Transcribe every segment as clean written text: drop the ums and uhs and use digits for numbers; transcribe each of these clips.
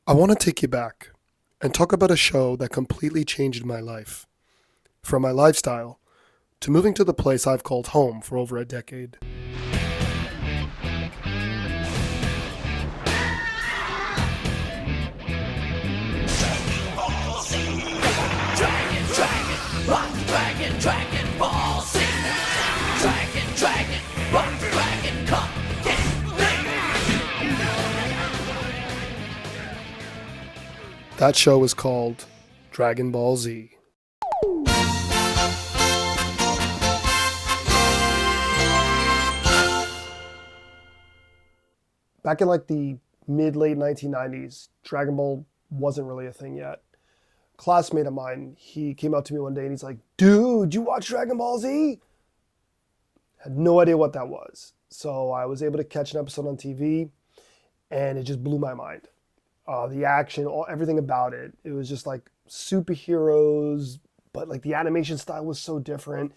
I want to take you back and talk about a show that completely changed my life. From my lifestyle to moving to the place I've called home for over a decade. Dragon Ball Z. Dragon, rock, dragon, come, That show was called Dragon Ball Z. Back in like the mid-late 1990s, Dragon Ball wasn't really a thing yet. A classmate of mine, he came up to me one day and he's like, "Dude, you watch Dragon Ball Z?" Had no idea what that was. So I was able to catch an episode on TV and it just blew my mind. The action, everything about it. It was just like superheroes, but like the animation style was so different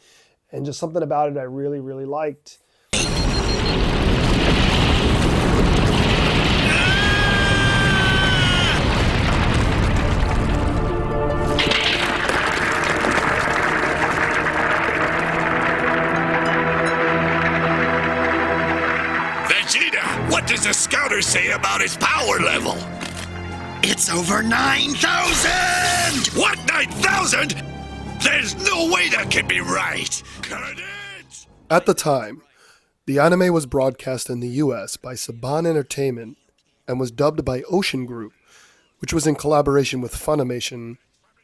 and just something about it I really, really liked. Vegeta, what does the scouter say about his power level? It's over 9,000! What, 9,000? There's no way that can be right! Cut it! At the time, the anime was broadcast in the US by Saban Entertainment and was dubbed by Ocean Group, which was in collaboration with Funimation,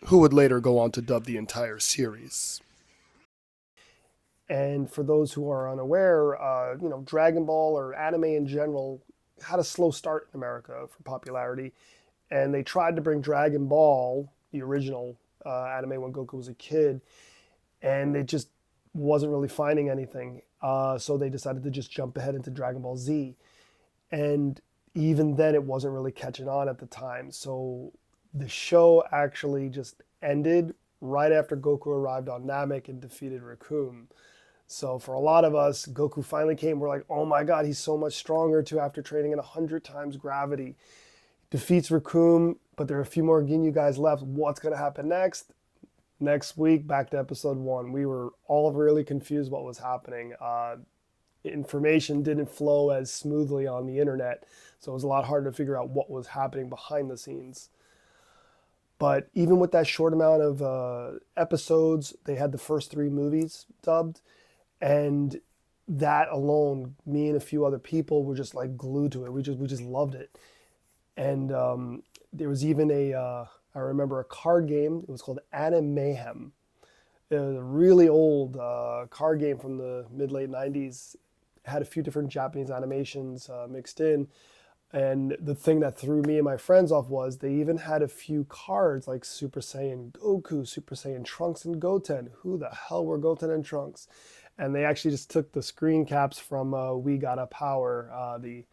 who would later go on to dub the entire series. And for those who are unaware, Dragon Ball or anime in general had a slow start in America for popularity. And they tried to bring Dragon Ball, the original anime when Goku was a kid, and it just wasn't really finding anything. So they decided to just jump ahead into Dragon Ball Z. And even then, it wasn't really catching on at the time. So the show actually just ended right after Goku arrived on Namek and defeated Raccoon. So for a lot of us, Goku finally came. We're like, oh my God, he's so much stronger too after training at 100 times gravity. Defeats Raccoon, but there are a few more Ginyu guys left. What's going to happen next? Next week, back to episode 1. We were all really confused what was happening. Information didn't flow as smoothly on the internet, so it was a lot harder to figure out what was happening behind the scenes. But even with that short amount of episodes, they had the first 3 movies dubbed, and that alone, me and a few other people were just like glued to it. We just loved it. And there was even I remember a card game. It was called Anime Mayhem. It was a really old card game from the mid-late 90s. It had a few different Japanese animations mixed in. And the thing that threw me and my friends off was they even had a few cards like Super Saiyan Goku, Super Saiyan Trunks, and Goten. Who the hell were Goten and Trunks? And they actually just took the screen caps from We Gotta Power, the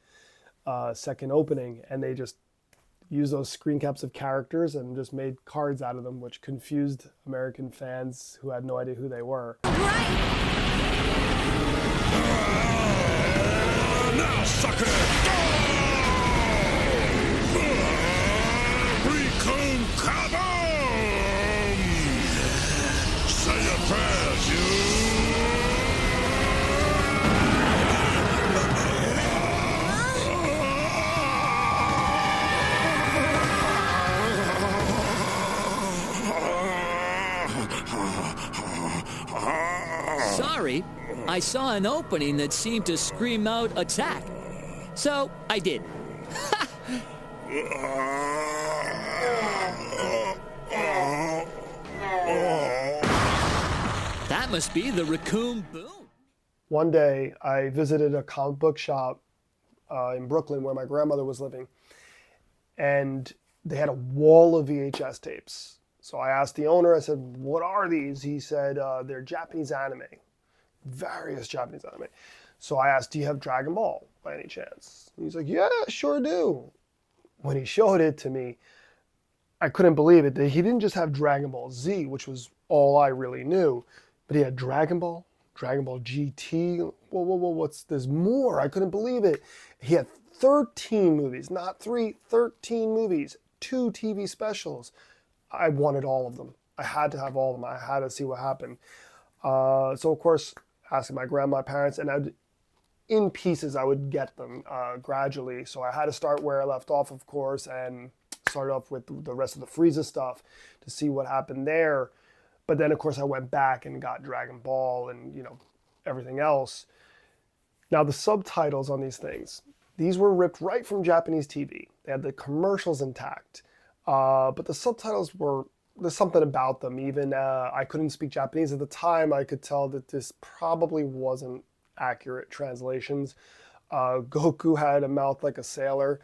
second opening, and they just used those screen caps of characters and just made cards out of them, which confused American fans who had no idea who they were. Now, sucker! Recon Kaboom! Say your prayers, you! Sorry, I saw an opening that seemed to scream out attack. So I did. That must be the Raccoon Boom. One day, I visited a comic book shop in Brooklyn where my grandmother was living, and they had a wall of VHS tapes. So I asked the owner, I said, "What are these?" He said, "They're Japanese anime, various Japanese anime." So I asked, "Do you have Dragon Ball by any chance?" And he's like, "Yeah, sure do." When he showed it to me, I couldn't believe it. He didn't just have Dragon Ball Z, which was all I really knew, but he had Dragon Ball GT. Whoa, there's more. I couldn't believe it. He had 13 movies, not 3, 13 movies, 2 TV specials. I wanted all of them. I had to have all of them. I had to see what happened. So of course, asking my grandma, my parents, and in pieces I would get them gradually. So I had to start where I left off, of course, and start off with the rest of the Frieza stuff to see what happened there. But then, of course, I went back and got Dragon Ball and, everything else. Now, the subtitles on these were ripped right from Japanese TV. They had the commercials intact. But the subtitles there's something about them. Even I couldn't speak Japanese at the time. I could tell that this probably wasn't accurate translations. Goku had a mouth like a sailor.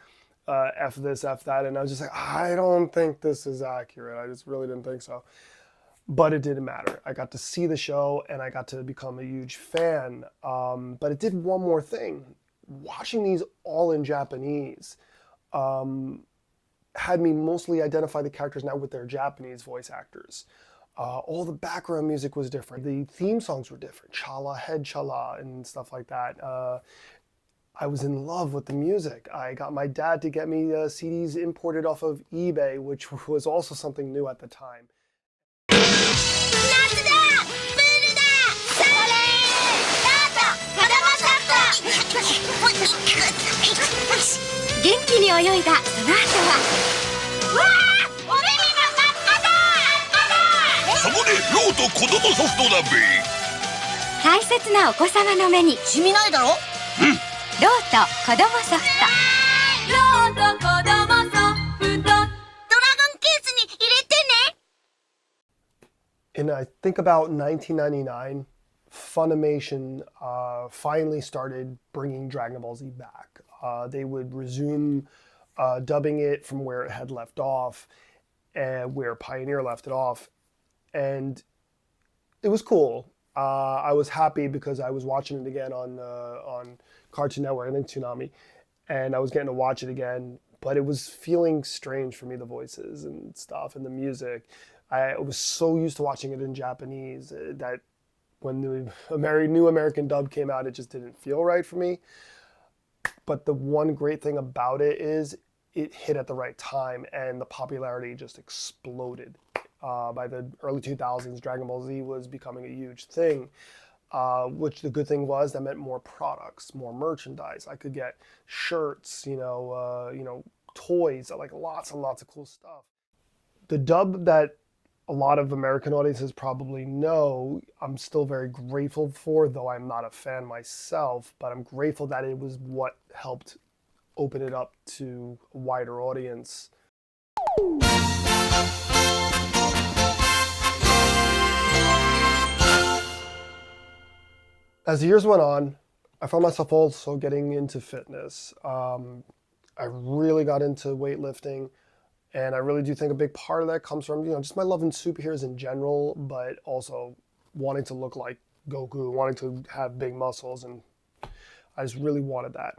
F this, F that. And I was just like, I don't think this is accurate. I just really didn't think so. But it didn't matter. I got to see the show and I got to become a huge fan. But it did one more thing. Watching these all in Japanese had me mostly identify the characters now with their Japanese voice actors. All the background music was different. The theme songs were different. Chala, Head Chala, and stuff like that. I was in love with the music. I got my dad to get me CDs imported off of eBay, which was also something new at the time. 元気に泳いだその後はわあお目見の真っ赤だそこでローと子供ソフトだべ大切なお子様の目に染みないだろうんローと子供ソフトローと子供ソフトドラゴンケースに入れてね And I think about 1999, Funimation finally started bringing Dragon Ball Z back. They would resume dubbing it from where it had left off, and where Pioneer left it off, and it was cool. I was happy because I was watching it again on Cartoon Network, I think Toonami, and I was getting to watch it again. But it was feeling strange for me, the voices and stuff, and the music. I was so used to watching it in Japanese that when the new American dub came out, it just didn't feel right for me. But the one great thing about it is it hit at the right time and the popularity just exploded. By the early 2000s, Dragon Ball Z was becoming a huge thing, which the good thing was that meant more products, more merchandise. I could get shirts, toys, like lots and lots of cool stuff. The dub that a lot of American audiences probably know, I'm still very grateful for, though I'm not a fan myself, but I'm grateful that it was what helped open it up to a wider audience. As the years went on, I found myself also getting into fitness. I really got into weightlifting. And I really do think a big part of that comes from, just my love in superheroes in general, but also wanting to look like Goku, wanting to have big muscles, and I just really wanted that.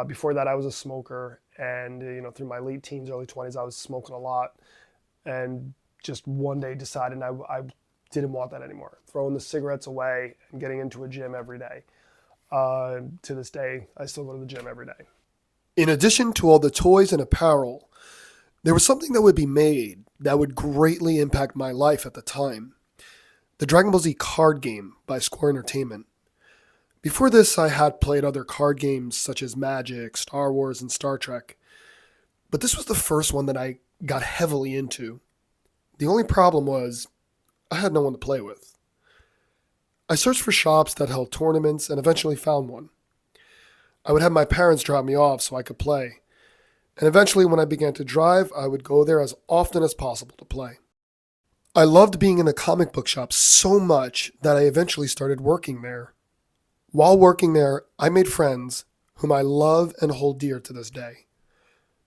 Before that, I was a smoker, and through my late teens, early 20s, I was smoking a lot, and just one day decided I didn't want that anymore. Throwing the cigarettes away and getting into a gym every day. To this day, I still go to the gym every day. In addition to all the toys and apparel, there was something that would be made that would greatly impact my life at the time. The Dragon Ball Z card game by Square Entertainment. Before this, I had played other card games such as Magic, Star Wars, and Star Trek. But this was the first one that I got heavily into. The only problem was, I had no one to play with. I searched for shops that held tournaments and eventually found one. I would have my parents drop me off so I could play. And eventually, when I began to drive, I would go there as often as possible to play. I loved being in the comic book shop so much that I eventually started working there. While working there, I made friends whom I love and hold dear to this day.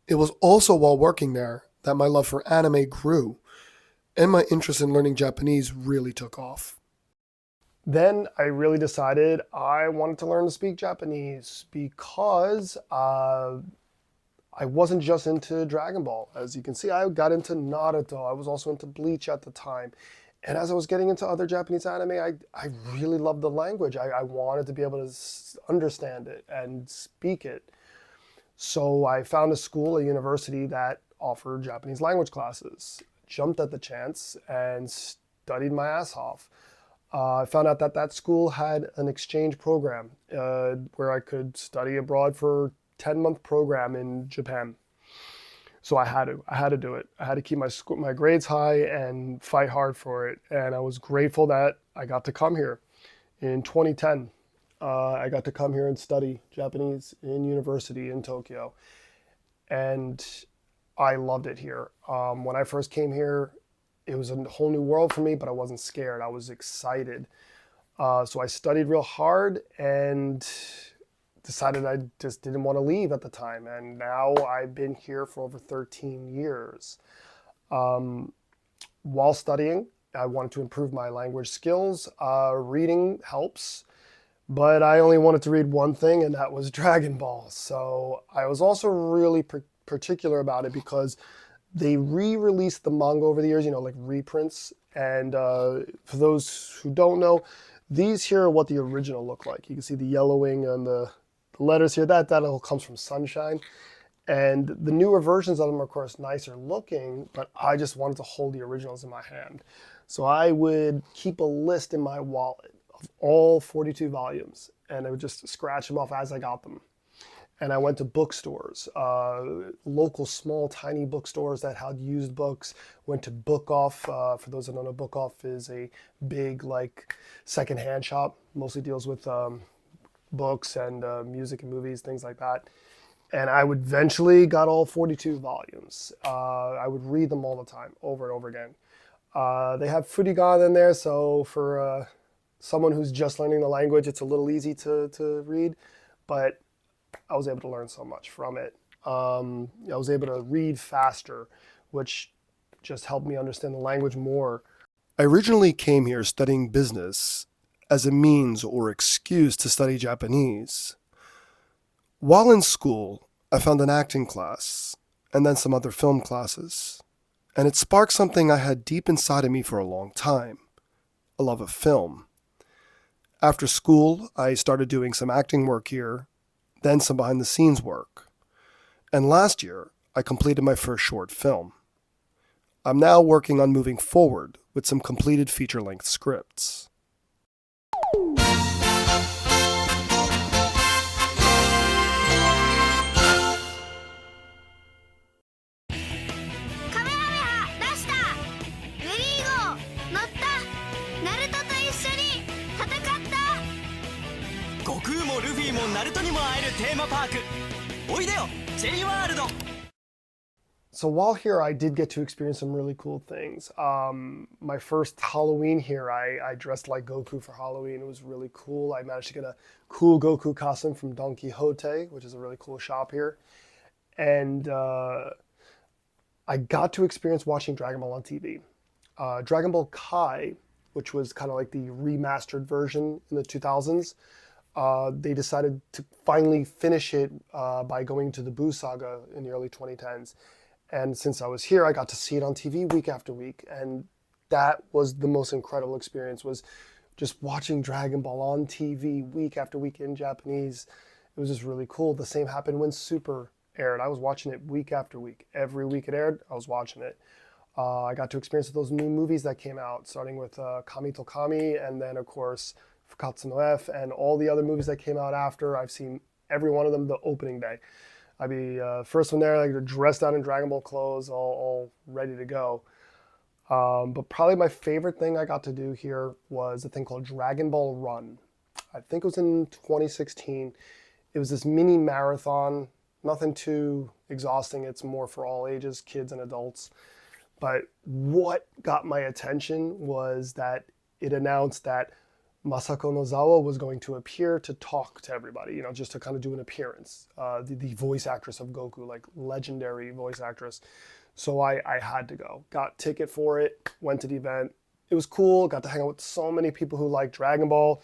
It was also while working there that my love for anime grew, and my interest in learning Japanese really took off. Then I really decided I wanted to learn to speak Japanese because I wasn't just into Dragon Ball. As you can see, I got into Naruto. I was also into Bleach at the time. And as I was getting into other Japanese anime, I really loved the language. I wanted to be able to understand it and speak it. So I found a school, a university that offered Japanese language classes. Jumped at the chance and studied my ass off. I found out that that school had an exchange program where I could study abroad for a 10-month program in Japan. So I had to do it. I had to keep my grades high and fight hard for it. And I was grateful that I got to come here in 2010. I got to come here and study Japanese in university in Tokyo, and I loved it here. When I first came here, it was a whole new world for me, but I wasn't scared. I was excited. So I studied real hard and decided I just didn't want to leave at the time. And now I've been here for over 13 years. While studying, I wanted to improve my language skills. Reading helps, but I only wanted to read one thing, and that was Dragon Ball. So I was also really particular about it because they re-released the manga over the years, like reprints. And for those who don't know, these here are what the original look like. You can see the yellowing and the letters here. That all comes from Sunshine. And the newer versions of them are, of course, nicer looking, but I just wanted to hold the originals in my hand. So I would keep a list in my wallet of all 42 volumes, and I would just scratch them off as I got them. And I went to bookstores, local small tiny bookstores that had used books. Went to Book Off. For those that don't know, Book Off is a big secondhand shop. Mostly deals with books and music and movies, things like that. And I would eventually got all 42 volumes. I would read them all the time, over and over again. They have Furigan in there, so for someone who's just learning the language, it's a little easy to read. But I was able to learn so much from it. I was able to read faster, which just helped me understand the language more. I originally came here studying business as a means or excuse to study Japanese. While in school, I found an acting class and then some other film classes, and it sparked something I had deep inside of me for a long time, a love of film. After school, I started doing some acting work here, then some behind-the-scenes work. And last year, I completed my first short film. I'm now working on moving forward with some completed feature-length scripts. So while here, I did get to experience some really cool things. My first Halloween here, I dressed like Goku for Halloween. It was really cool. I managed to get a cool Goku costume from Don Quixote, which is a really cool shop here. And I got to experience watching Dragon Ball on TV. Dragon Ball Kai, which was kind of like the remastered version in the 2000s, they decided to finally finish it by going to the Buu saga in the early 2010s. And since I was here, I got to see it on TV week after week. And that was the most incredible experience, was just watching Dragon Ball on TV week after week in Japanese. It was just really cool. The same happened when Super aired. I was watching it week after week. Every week it aired, I was watching it. I got to experience those new movies that came out, starting with Kami to Kami, and then, of course, Fukatsu no F, and all the other movies that came out after. I've seen every one of them the opening day. I'd be first one there, like dressed out in Dragon Ball clothes, all ready to go. But probably my favorite thing I got to do here was a thing called Dragon Ball Run. I think it was in 2016. It was this mini marathon, nothing too exhausting. It's more for all ages, kids and adults. But what got my attention was that it announced that Masako Nozawa was going to appear to talk to everybody, just to kind of do an appearance. The voice actress of Goku, like legendary voice actress. So I had to go. Got ticket for it, went to the event. It was cool, got to hang out with so many people who like Dragon Ball.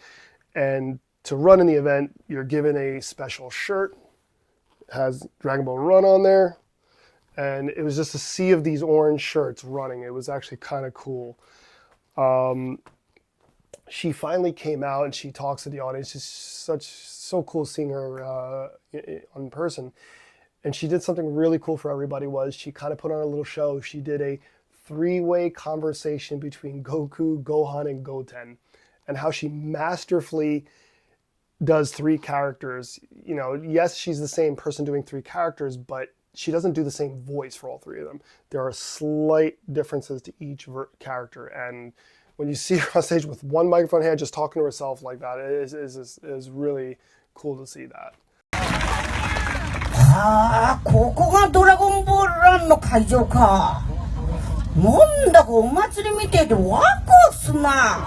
And to run in the event, you're given a special shirt. It has Dragon Ball Run on there. And it was just a sea of these orange shirts running. It was actually kind of cool. She finally came out and she talks to the audience. It's so cool seeing her in person. And she did something really cool for everybody was she kind of put on a little show. She did a three-way conversation between Goku, Gohan, and Goten, and how she masterfully does three characters. You know, yes, she's the same person doing three characters, but she doesn't do the same voice for all three of them. There are slight differences to each character, and when you see her on stage with one microphone in hand just talking to herself like that, it is really cool to see that. ああ、ここがドラゴンボールランの会場か。なんだかお祭りみてえでワクワクすんな。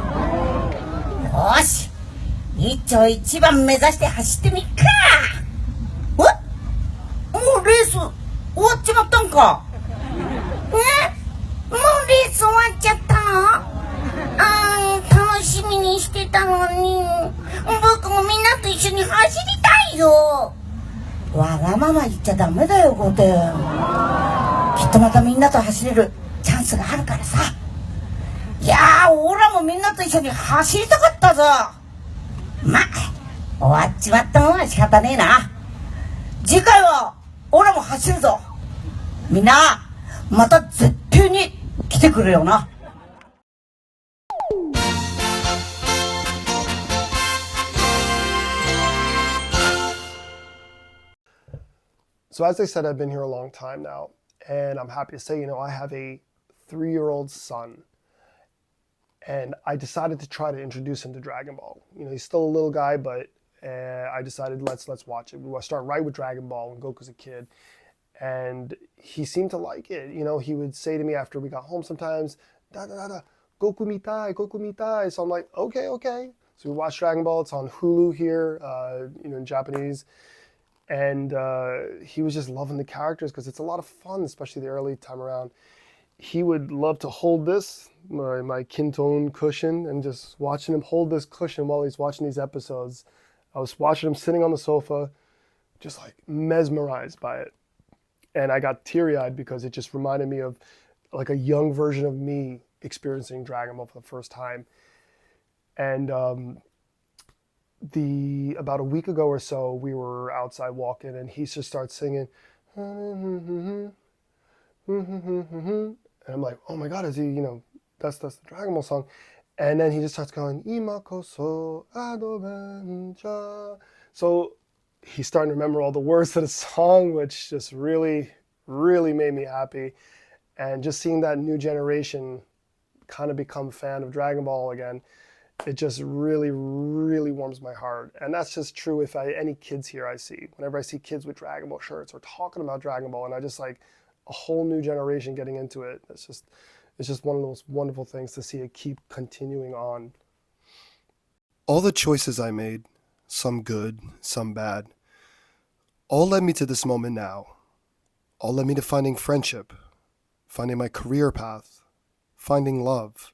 よし、一丁一番目指して走ってみっか。もうレース終わっちまったんか。もうレース終わっちゃったの？楽しみにしてたのに。僕もみんなと一緒に走りたいよ。わがまま言っちゃダメだよ、ゴテン。きっとまたみんなと走れるチャンスがあるからさ。いやー、オラもみんなと一緒に走りたかったぞ。まあ、終わっちまったもんは仕方ねえな。次回はオラも走るぞ。みんな、また絶対に来てくれよな。So as I said, I've been here a long time now, and I'm happy to say, I have a 3-year-old son, and I decided to try to introduce him to Dragon Ball. He's still a little guy, but I decided let's watch it. We'll start right with Dragon Ball when Goku's a kid, and he seemed to like it. He would say to me after we got home sometimes, "Da da da da, Goku mitai, Goku mitai." So I'm like, okay. So we watched Dragon Ball. It's on Hulu here, in Japanese. And he was just loving the characters because it's a lot of fun, especially the early time around. He would love to hold this, my Kinton cushion, and just watching him hold this cushion while he's watching these episodes. I was watching him sitting on the sofa, just like mesmerized by it. And I got teary-eyed because it just reminded me of like a young version of me experiencing Dragon Ball for the first time. And about a week ago or so, we were outside walking, and he just starts singing, and I'm like, oh my God, is he? That's the Dragon Ball song, and then he just starts going, "Ima koso adventure." So he's starting to remember all the words to the song, which just really, really made me happy, and just seeing that new generation kind of become a fan of Dragon Ball again. It just really, really warms my heart. And that's just true if any kids here I see. Whenever I see kids with Dragon Ball shirts or talking about Dragon Ball, and I just like a whole new generation getting into it. It's just one of those wonderful things to see it keep continuing on. All the choices I made, some good, some bad, all led me to this moment now. All led me to finding friendship, finding my career path, finding love,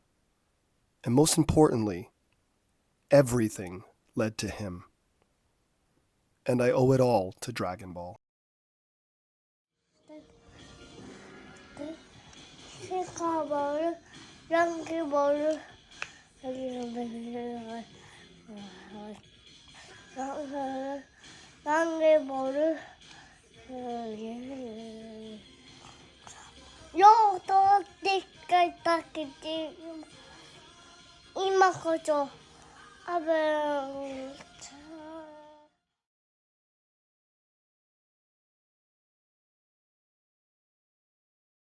and most importantly, everything led to him. And I owe it all to Dragon Ball.